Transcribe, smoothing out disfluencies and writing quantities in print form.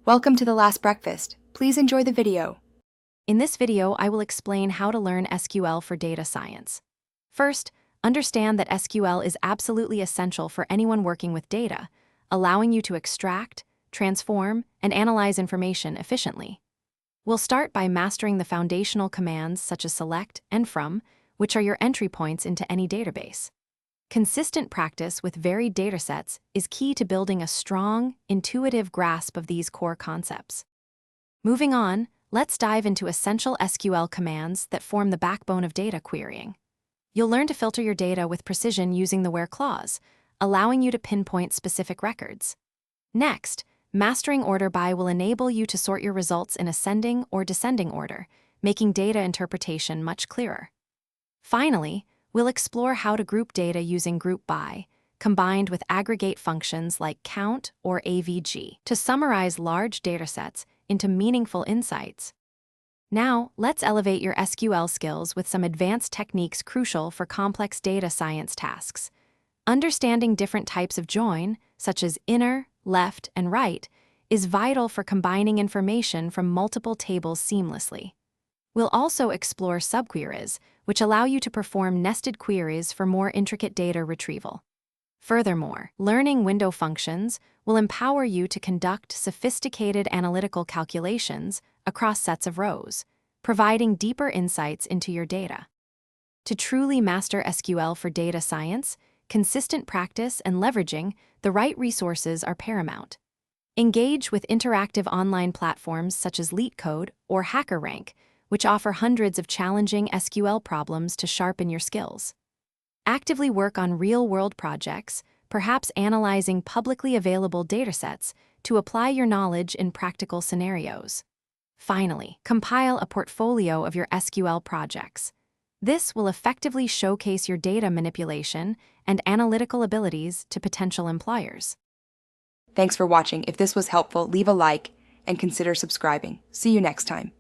Welcome to The Last Breakfast. Please enjoy the video. In this video, I will explain how to learn SQL for data science. First, understand that SQL is absolutely essential for anyone working with data, allowing you to extract, transform, and analyze information efficiently. We'll start by mastering the foundational commands such as select and from, which are your entry points into any database. Consistent practice with varied datasets is key to building a strong, intuitive grasp of these core concepts. Moving on, let's dive into essential SQL commands that form the backbone of data querying. You'll learn to filter your data with precision using the where clause, allowing you to pinpoint specific records. Next, mastering order by will enable you to sort your results in ascending or descending order, making data interpretation much clearer. Finally, we'll explore how to group data using group by, combined with aggregate functions like count or AVG, to summarize large datasets into meaningful insights. Now, let's elevate your SQL skills with some advanced techniques crucial for complex data science tasks. Understanding different types of join, such as inner, left, and right, is vital for combining information from multiple tables seamlessly. We'll also explore subqueries, which allow you to perform nested queries for more intricate data retrieval. Furthermore, learning window functions will empower you to conduct sophisticated analytical calculations across sets of rows, providing deeper insights into your data. To truly master SQL for data science, consistent practice and leveraging the right resources are paramount. Engage with interactive online platforms such as LeetCode or HackerRank, which offer hundreds of challenging SQL problems to sharpen your skills. Actively work on real-world projects, perhaps analyzing publicly available datasets to apply your knowledge in practical scenarios. Finally, compile a portfolio of your SQL projects. This will effectively showcase your data manipulation and analytical abilities to potential employers. Thanks for watching. If this was helpful, leave a like and consider subscribing. See you next time.